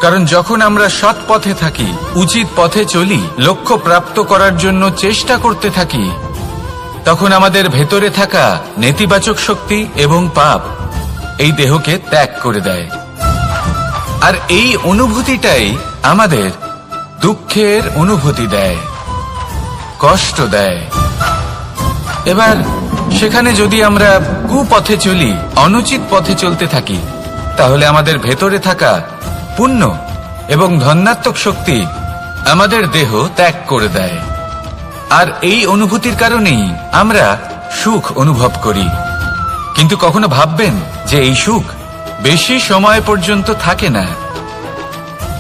কারণ যখন আমরা সৎ পথে থাকি, উচিত পথে চলি, লক্ষ্য প্রাপ্ত করার জন্য চেষ্টা করতে থাকি, তখন আমাদের ভেতরে থাকা নেতিবাচক শক্তি এবং পাপ এই দেহকে ত্যাগ করে দেয়। আর এই অনুভূতিটাই আমাদের দুঃখের অনুভূতি দেয়, কষ্ট দেয়। এবার সেখানে যদি আমরা কুপথে চলি, অনুচিত পথে চলতে থাকি, তাহলে আমাদের ভেতরে থাকা পুণ্য এবং ধনাত্মক শক্তি আমাদের দেহ ত্যাগ করে দেয়। আর এই অনুভূতির কারণেই আমরা সুখ অনুভব করি। কিন্তু কখনো ভাববেন যে এই সুখ বেশি সময় পর্যন্ত থাকে না।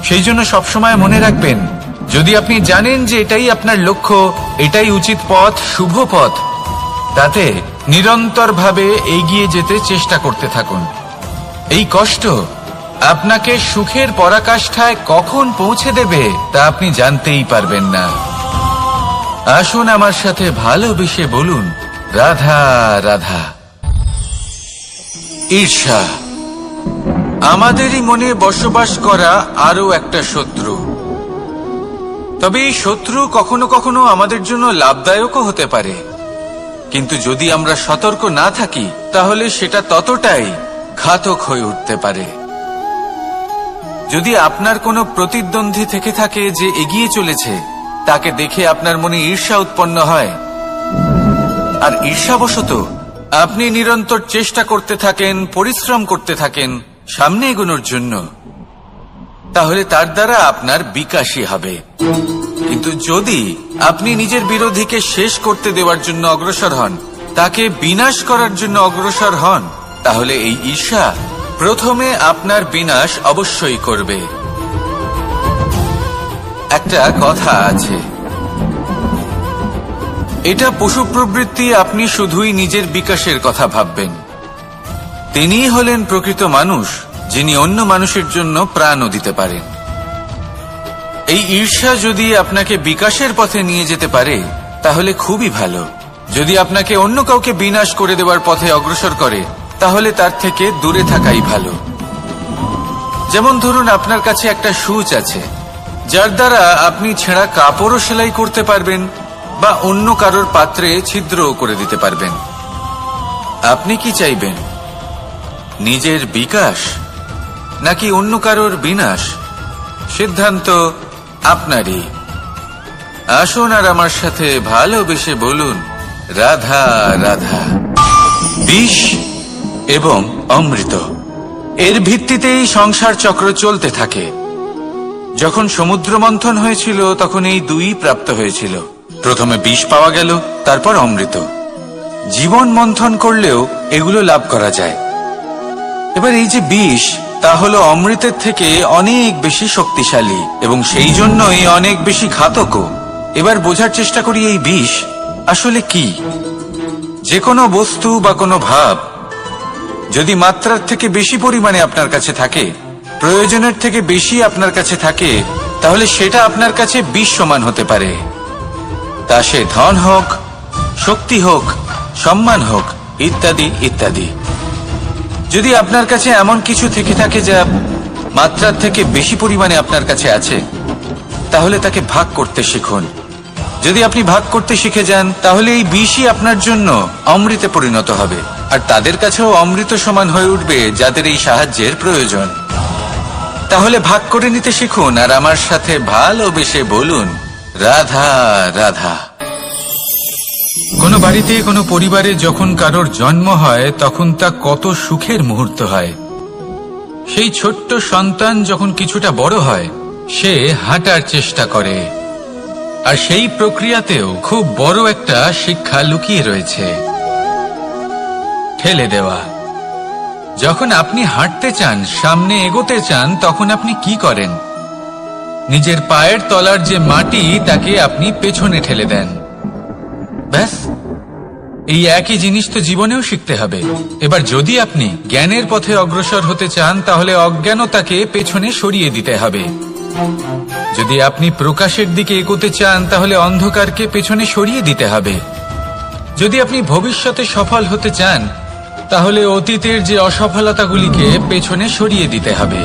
সেই জন্য সবসময় মনে রাখবেন, যদি আপনি জানেন যে এটাই আপনার লক্ষ্য, এটাই উচিত পথ, শুভ পথ, তাতে নিরন্তরভাবে এগিয়ে যেতে চেষ্টা করতে থাকুন। এই কষ্ট আপনাকে সুখের পরাকাষ্ঠায় কখন পৌঁছে দেবে তা আপনি জানতেই পারবেন না। আসুন আমার সাথে ভালোবেসে বলুন, রাধা রাধা। ঈর্ষা আমাদেরই মনে বসবাস করা আরো একটা শত্রু। তবে এই শত্রু কখনো কখনো আমাদের জন্য লাভদায়কও হতে পারে। কিন্তু যদি আমরা সতর্ক না থাকি, তাহলে সেটা ততটাই ঘাতক হয়ে উঠতে পারে। যদি আপনার কোনো প্রতিদ্বন্দ্বী থেকে থাকে যে এগিয়ে চলেছে, তাকে দেখে আপনার মনে ঈর্ষা উৎপন্ন হয়, আর ঈর্ষাবশত আপনি নিরন্তর চেষ্টা করতে থাকেন, পরিশ্রম করতে থাকেন সামনে এগোনোর জন্য, তাহলে তার দ্বারা আপনার বিকাশই হবে। কিন্তু যদি আপনি নিজের বিরোধীকে শেষ করতে দেওয়ার জন্য অগ্রসর হন, তাকে বিনাশ করার জন্য অগ্রসর হন, তাহলে এই ঈর্ষা প্রথমে আপনার বিনাশ অবশ্যই করবে। একটা কথা আছে, এটা পশু প্রবৃত্তি, আপনি শুধুই নিজের বিকাশের কথা ভাববেন। তিনিই হলেন প্রকৃত মানুষ, যিনি অন্য মানুষের জন্য প্রাণও দিতে পারেন। এই ঈর্ষা যদি আপনাকে বিকাশের পথে নিয়ে যেতে পারে তাহলে খুবই ভালো। যদি আপনাকে অন্য কাউকে বিনাশ করে দেওয়ার পথে অগ্রসর করে তাহলে তার থেকে দূরে থাকাই ভালো। যেমন ধরুন, আপনার কাছে একটা সূচ আছে যার দ্বারা আপনি ছেঁড়া কাপড়ও সেলাই করতে পারবেন বা অন্য কারোর পাত্রে ছিদ্রও করে দিতে পারবেন। আপনি কি চাইবেন, নিজের বিকাশ নাকি অন্য কারোর বিনাশ? সিদ্ধান্ত আপনারই। আসুন আর আমার সাথে ভালোবেসে বলুন, রাধা রাধা। বিষ এবং অমৃত, এর ভিত্তিতেই সংসার চক্র চলতে থাকে। যখন সমুদ্র মন্থন হয়েছিল তখন এই দুই প্রাপ্ত হয়েছিল। প্রথমে বিষ পাওয়া গেল, তারপর অমৃত। জীবন মন্থন করলেও এগুলো লাভ করা যায়। এবার এই যে বিষ, তা হলো অমৃতের থেকে অনেক বেশি শক্তিশালী এবং সেই জন্যই অনেক বেশি ঘাতকও। এবার বোঝার চেষ্টা করি এই বিষ আসলে কি। যে কোনো বস্তু বা কোনো ভাব যদি মাত্রার থেকে বেশি পরিমাণে আপনার কাছে থাকে, প্রয়োজনের থেকে বেশি আপনার কাছে থাকে, তাহলে সেটা আপনার কাছে বিষ সমান হতে পারে। তা সে ধন হোক, শক্তি হোক, সম্মান হোক, ইত্যাদি ইত্যাদি। যদি আপনার কাছে এমন কিছু থেকে থাকে যা মাত্রার থেকে বেশি পরিমাণে আপনার কাছে আছে, তাহলে তাকে ভাগ করতে শিখুন। যদি আপনি ভাগ করতে শিখে যান তাহলে এই বিষই আপনার জন্য অমৃতে পরিণত হবে, আর তাদের কাছেও অমৃত সমান হয়ে উঠবে যাদের এই সাহায্যের প্রয়োজন। তাহলে ভাগ করে নিতে শিখুন আর আমার সাথে ভালোবেসে বলুন, রাধা রাধা। কোনো বাড়িতে, কোনো পরিবারে যখন কারোর জন্ম হয় তখন তা কত সুখের মুহূর্ত হয়। সেই ছোট্ট সন্তান যখন কিছুটা বড় হয়, সে হাঁটার চেষ্টা করে, আর সেই প্রক্রিয়াতেও খুব বড় একটা শিক্ষা লুকিয়ে রয়েছে, ঠেলে দেওয়া। যখন আপনি হাঁটতে চান, সামনে এগোতে চান, তখন আপনি কি করেন? নিজের পায়ের তলার যে মাটি তাকে আপনি পেছনে ঠেলে দেন। ব্যাস, এই একই জিনিস তো জীবনেও শিখতে হবে। এবার যদি আপনি জ্ঞানের পথে অগ্রসর হতে চান তাহলে অজ্ঞানতাকে পেছনে সরিয়ে দিতে হবে। যদি আপনি প্রকাশের দিকে এগোতে চান তাহলে অন্ধকারকে পেছনে সরিয়ে দিতে হবে। যদি আপনি ভবিষ্যতে সফল হতে চান তাহলে অতীতের যে অসফলতাগুলিকে পেছনে সরিয়ে দিতে হবে।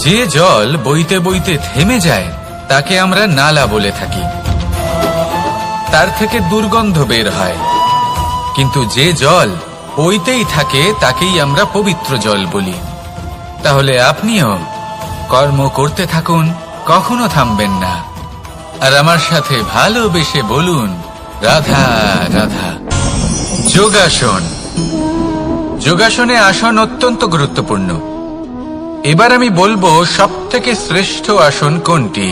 যে জল বইতে বইতে থেমে যায় তাকে আমরা নালা বলে থাকি, তার থেকে দুর্গন্ধ বের হয়। কিন্তু যে জল বইতেই থাকে তাকেই আমরা পবিত্র জল বলি। তাহলে আপনিও কর্ম করতে থাকুন, কখনো থামবেন না, আর আমার সাথে ভালোবেসে বলুন, রাধা রাধা। যোগাসন। যোগাসনে আসন অত্যন্ত গুরুত্বপূর্ণ। এবার আমি বলবো সবথেকে শ্রেষ্ঠ আসন কোনটি।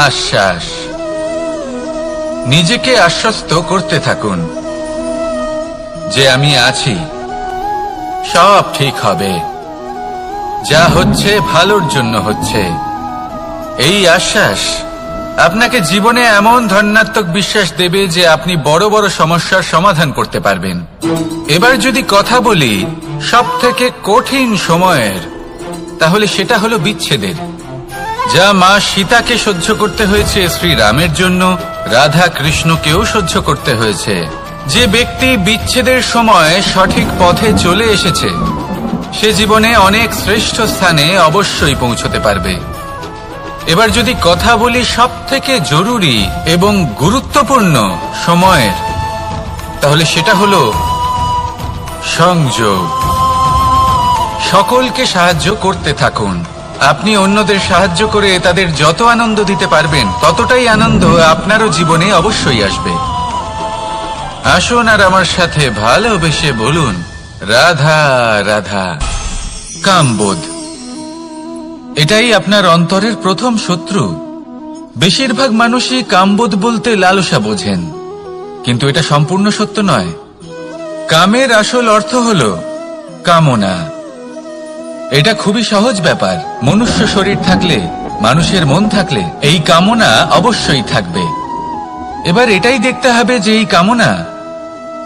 আশ্বাস। নিজেকে আশ্বস্ত করতে থাকুন যে আমি আছি, সব ঠিক হবে, যা হচ্ছে ভালোর জন্য হচ্ছে। এই আশ্বাস আপনাকে জীবনে এমন ধনাত্মক বিশ্বাস দেবে যে আপনি বড় বড় সমস্যার সমাধান করতে পারবেন। এবার যদি কথা বলি সবথেকে কঠিন সময়ের, তাহলে সেটা হলো বিচ্ছেদের। যা মা সীতাকে সহ্য করতে হয়েছে শ্রীরামের জন্য, রাধা কৃষ্ণকেও সহ্য করতে হয়েছে। যে ব্যক্তি বিচ্ছেদের সময় সঠিক পথে চলে এসেছে সে জীবনে অনেক শ্রেষ্ঠ স্থানে অবশ্যই পৌঁছতে পারবে। এবার যদি কথা বলি সবথেকে জরুরি এবং গুরুত্বপূর্ণ সময়ের, তাহলে সেটা হলো সংযোগ। সকলকে সাহায্য করতে থাকুন। আপনি অন্যদের সাহায্য করে তাদের যত আনন্দ দিতে পারবেন ততটাই আনন্দ আপনারও জীবনে অবশ্যই আসবে। আসুন আর আমার সাথে ভালোবেসে বলুন, রাধা রাধা। কামবোধ। এটাই আপনার অন্তরের প্রথম শত্রু। বেশিরভাগ মানুষই কামবোধ বলতে লালসা বোঝেন, কিন্তু এটা সম্পূর্ণ সত্য নয়। কামের আসল অর্থ হল কামনা। এটা খুবই সহজ ব্যাপার। মনুষ্য শরীর থাকলে, মানুষের মন থাকলে এই কামনা অবশ্যই থাকবে। এবার এটাই দেখতে হবে যে এই কামনা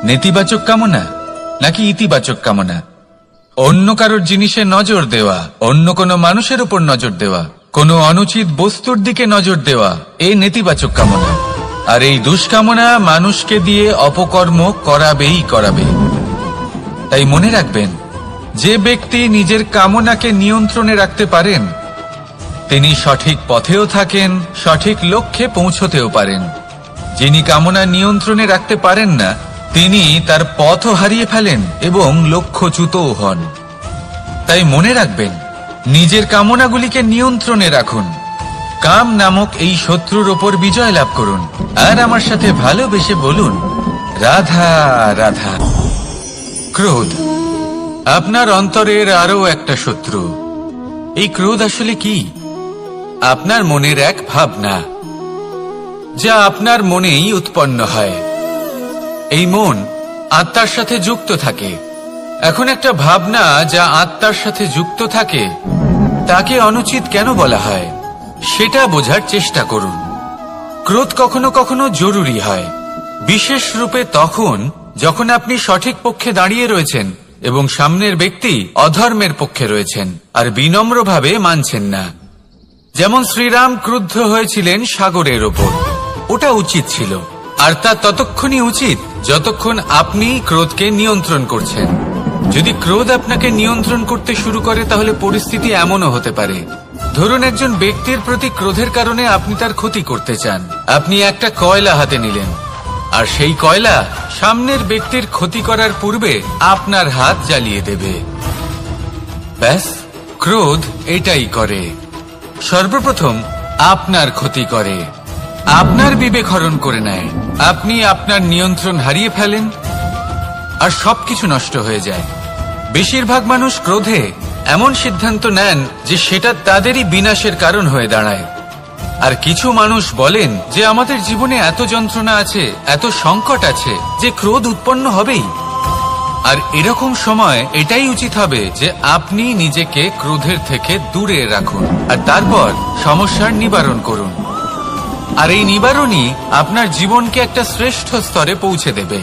নেতিবাচক কামনা নাকি ইতিবাচক কামনা। অন্য কারোর জিনিসে নজর দেওয়া, অন্য কোনো মানুষের উপর নজর দেওয়া, কোনো অনুচিত বস্তুর দিকে নজর দেওয়া, এই নেতিবাচক কামনা। আর এই দুষ্কামনা মানুষকে দিয়ে অপকর্ম করাবেই করাবে। তাই মনে রাখবেন, যে ব্যক্তি নিজের কামনাকে নিয়ন্ত্রণে রাখতে পারেন তিনি সঠিক পথেও থাকেন, সঠিক লক্ষ্যে পৌঁছতেও পারেন। যিনি কামনা নিয়ন্ত্রণে রাখতে পারেন না তিনি তার পথও হারিয়ে ফেলেন এবং লক্ষ্যচ্যুতও হন। তাই মনে রাখবেন, নিজের কামনাগুলিকে নিয়ন্ত্রণে রাখুন। কাম নামক এই শত্রুর ওপর বিজয় লাভ করুন। আর আমার সাথে ভালোবেসে বলুন, রাধা রাধা। ক্রোধ আপনার অন্তরের আরো একটা শত্রু। এই ক্রোধ আসলে কি? আপনার মনের এক ভাবনা, যা আপনার মনেই উৎপন্ন হয়। এই মন আত্মার সাথে যুক্ত থাকে। এখন একটা ভাবনা যা আত্মার সাথে যুক্ত থাকে তাকে অনুচিত কেন বলা হয় সেটা বোঝার চেষ্টা করুন। ক্রোধ কখনো কখনো জরুরি হয়, বিশেষ রূপে তখন যখন আপনি সঠিক পক্ষে দাঁড়িয়ে রয়েছেন এবং সামনের ব্যক্তি অধর্মের পক্ষে রয়েছেন আর বিনম্রভাবে মানছেন না। যেমন শ্রীরাম ক্রুদ্ধ হয়েছিলেন সাগরের ওপর। ওটা উচিত ছিল, আর তা ততক্ষণই উচিত যতক্ষণ আপনি ক্রোধকে নিয়ন্ত্রণ করছেন। যদি ক্রোধ আপনাকে নিয়ন্ত্রণ করতে শুরু করে তাহলে পরিস্থিতি এমনও হতে পারে, ধরুন একজন ব্যক্তির প্রতি ক্রোধের কারণে আপনি তার ক্ষতি করতে চান। আপনি একটা কয়লা হাতে নিলেন আর সেই কয়লা সামনের ব্যক্তির ক্ষতি করার পূর্বে আপনার হাত জ্বালিয়ে দেবে। ব্যাস, ক্রোধ এটাই করে। সর্বপ্রথম আপনার ক্ষতি করে, আপনার বিবেক হরণ করে নেয়। আপনি আপনার নিয়ন্ত্রণ হারিয়ে ফেলেন আর সবকিছু নষ্ট হয়ে যায়। বেশিরভাগ মানুষ ক্রোধে এমন সিদ্ধান্ত নেন যে সেটা তাদেরই বিনাশের কারণ হয়ে দাঁড়ায়। আর কিছু মানুষ বলেন যে আমাদের জীবনে এত যন্ত্রণা আছে, এত সংকট আছে যে ক্রোধ উৎপন্ন হবেই। আর এরকম সময় এটাই উচিত হবে যে আপনি নিজেকে ক্রোধের থেকে দূরে রাখুন আর তারপর সমস্যার নিবারণ করুন। আর এই নিবারণই আপনার জীবনকে একটা শ্রেষ্ঠ স্তরে পৌঁছে দেবে।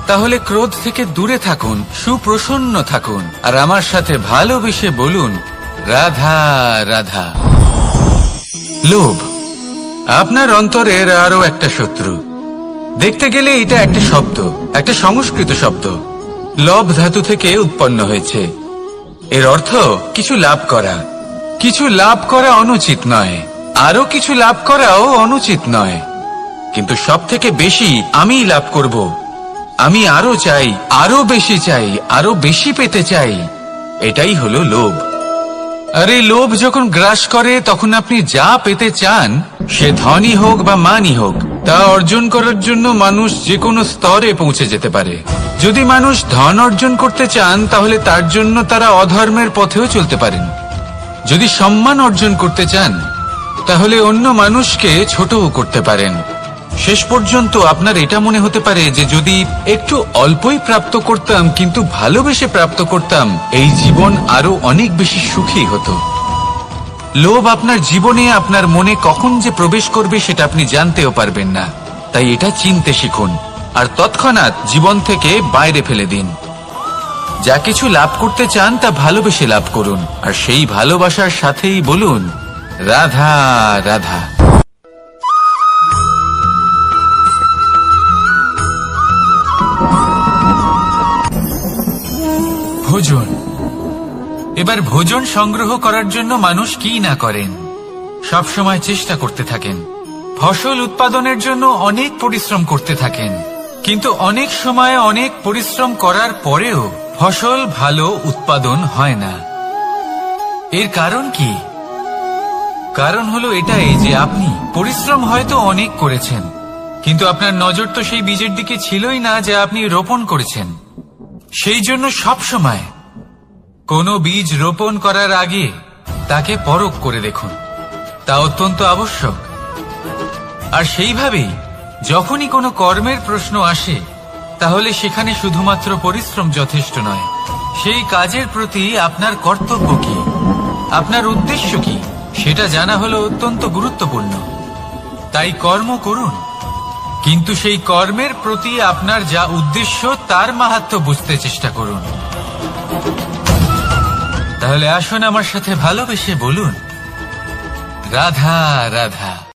তাহলে ক্রোধ থেকে দূরে থাকুন, সুপ্রসন্ন থাকুন আর আমার সাথে ভালোবেসে বলুন, রাধা রাধা। লোভ আপনার অন্তরের আরো একটা শত্রু। দেখতে গেলে এটা একটা শব্দ, একটা সংস্কৃত শব্দ। লব ধাতু থেকে উৎপন্ন হয়েছে। এর অর্থ কিছু লাভ করা। কিছু লাভ করা অনুচিত নয়, আরো কিছু লাভ করাও অনুচিত নয়, কিন্তু সব থেকে বেশি আমি লাভ করব, আমি আরো চাই, আরো বেশি চাই, আরো বেশি পেতে চাই, এটাই হলো লোভ। আর এই লোভ যখন গ্রাস করে তখন আপনি যা পেতে চান, সে ধনই হোক বা মানই হোক, তা অর্জন করার জন্য মানুষ যে কোনো স্তরে পৌঁছে যেতে পারে। যদি মানুষ ধন অর্জন করতে চান তাহলে তার জন্য তারা অধর্মের পথেও চলতে পারেন। যদি সম্মান অর্জন করতে চান তাহলে অন্য মানুষকে ছোটও করতে পারেন। শেষ পর্যন্ত আপনার এটা মনে হতে পারে যে যদি একটু অল্পই প্রাপ্ত করতাম কিন্তু ভালোবেসে প্রাপ্ত করতাম, এই জীবন আরো অনেক বেশি সুখী হতো। লোভ আপনার জীবনে, আপনার মনে কখন যে প্রবেশ করবে সেটা আপনি জানতেও পারবেন না। তাই এটা চিনতে শিখুন আর তৎক্ষণাৎ জীবন থেকে বাইরে ফেলে দিন। যা কিছু লাভ করতে চান তা ভালোবেসে লাভ করুন আর সেই ভালোবাসার সাথেই বলুন, রাধা রাধা। ভোজন। এবার ভোজন সংগ্রহ করার জন্য মানুষ কি না করেন, সব সময় চেষ্টা করতে থাকেন। ফসল উৎপাদনের জন্য অনেক পরিশ্রম করতে থাকেন, কিন্তু অনেক সময় অনেক পরিশ্রম করার পরেও ফসল ভালো উৎপাদন হয় না। এর কারণ কি? কারণ হলো এটাই যে আপনি পরিশ্রম হয়তো অনেক করেছেন, কিন্তু আপনার নজর তো সেই বীজের দিকে ছিলই না যা আপনি রোপণ করেছেন। সেই জন্য সব সময় কোনো বীজ রোপণ করার আগে তাকে পরখ করে দেখুন, তা অত্যন্ত আবশ্যক। আর সেইভাবেই যখনই কোনো কর্মের প্রশ্ন আসে, তাহলে সেখানে শুধুমাত্র পরিশ্রম যথেষ্ট নয়, সেই কাজের প্রতি আপনার কর্তব্য কি, আপনার উদ্দেশ্য কি, সেটা জানা হলো অত্যন্ত গুরুত্বপূর্ণ। তাই কর্ম করুন, কিন্তু সেই কর্মের প্রতি আপনার যা উদ্দেশ্য তার মাহাত্ম্য বুঝতে চেষ্টা করুন। তাহলে আসুন আমার সাথে ভালোবেসে বলুন, রাধা রাধা।